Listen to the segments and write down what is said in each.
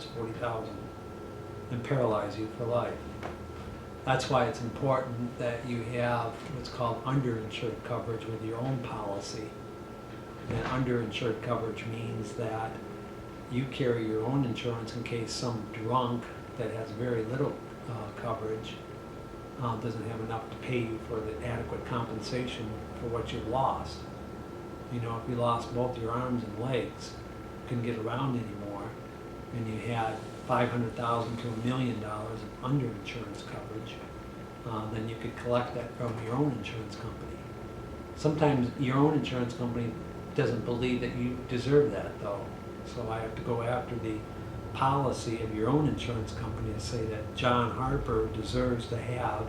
minus 40,000 and paralyze you for life. That's why it's important that you have what's called underinsured coverage with your own policy. And underinsured coverage means that you carry your own insurance in case some drunk that has very little coverage doesn't have enough to pay you for the adequate compensation for what you've lost. You know, if you lost both your arms and legs, couldn't get around anymore, and you had $500,000 to $1 million of underinsurance coverage, then you could collect that from your own insurance company. Sometimes your own insurance company doesn't believe that you deserve that, though. So I have to go after the policy of your own insurance company to say that John Harper deserves to have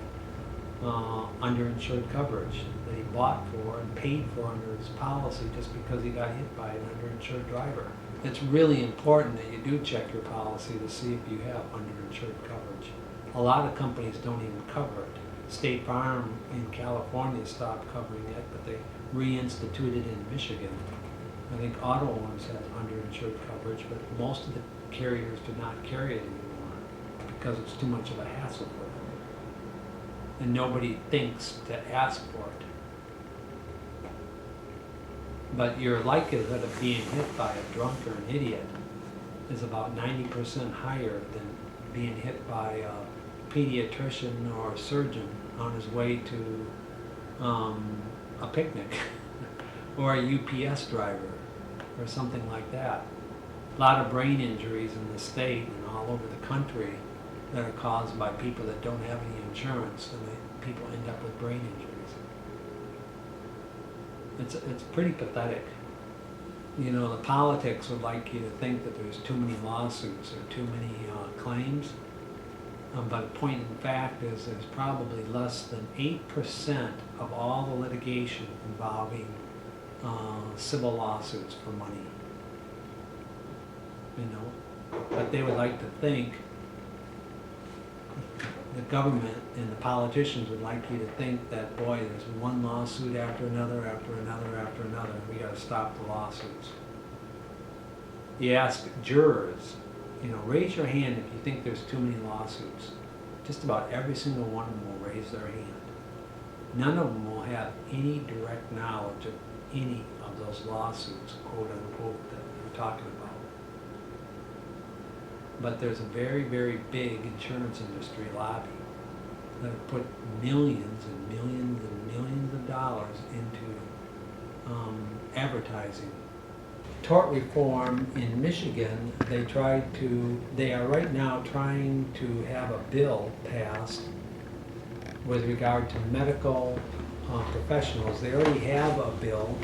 underinsured coverage that he bought for and paid for under his policy just because he got hit by an underinsured driver. It's really important that you do check your policy to see if you have underinsured coverage. A lot of companies don't even cover it. State Farm in California stopped covering it, but they reinstituted in Michigan. I think auto owners have underinsured coverage, but most of the carriers do not carry it anymore because it's too much of a hassle for them. And nobody thinks to ask for it. But your likelihood of being hit by a drunk or an idiot is about 90% higher than being hit by a pediatrician or a surgeon on his way to a picnic or a UPS driver or something like that. A lot of brain injuries in the state and all over the country that are caused by people that don't have any insurance, and people end up with brain injuries. It's pretty pathetic. You know, the politics would like you to think that there's too many lawsuits or too many claims, but the point in fact is there's probably less than 8% of all the litigation involving civil lawsuits for money. You know, but they would like to think, the government and the politicians would like you to think that, boy, there's one lawsuit after another, after another, after another. We got to stop the lawsuits. You ask jurors, you know, raise your hand if you think there's too many lawsuits. Just about every single one of them will raise their hand. None of them will have any direct knowledge of any of those lawsuits, quote unquote, that we're talking about. But there's a very, very big insurance industry lobby that have put millions and millions and millions of dollars into advertising. Tort reform in Michigan, they are right now trying to have a bill passed with regard to medical professionals. They already have a bill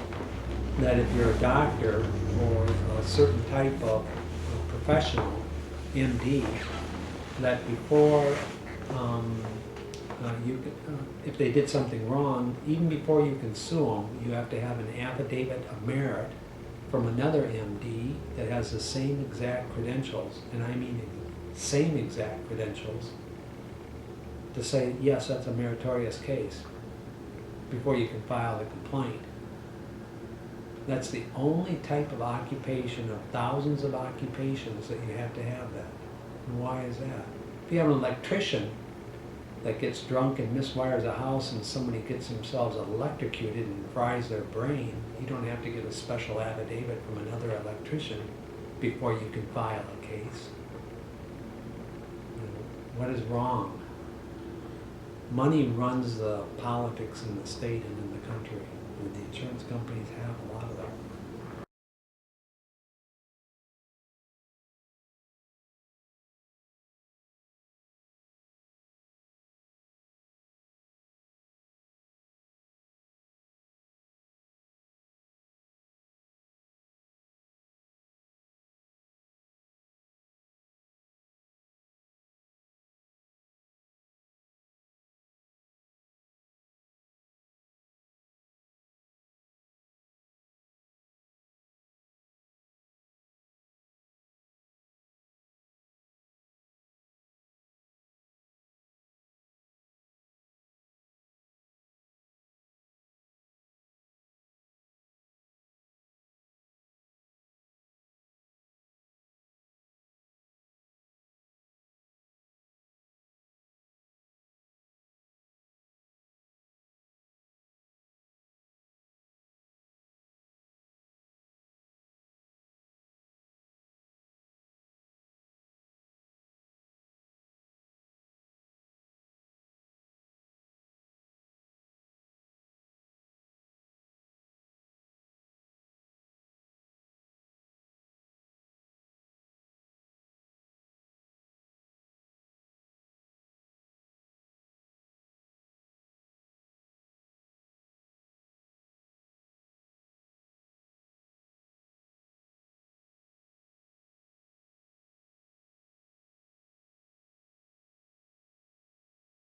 that if you're a doctor or a certain type of professional, MD, that before if they did something wrong, even before you can sue them, you have to have an affidavit of merit from another MD that has the same exact credentials, and I mean same exact credentials, to say, yes, that's a meritorious case, before you can file the complaint. That's the only type of occupation of thousands of occupations that you have to have that. And why is that? If you have an electrician that gets drunk and miswires a house and somebody gets themselves electrocuted and fries their brain, you don't have to get a special affidavit from another electrician before you can file a case. You know, what is wrong? Money runs the politics in the state and in the country. And the insurance companies have a lot of that.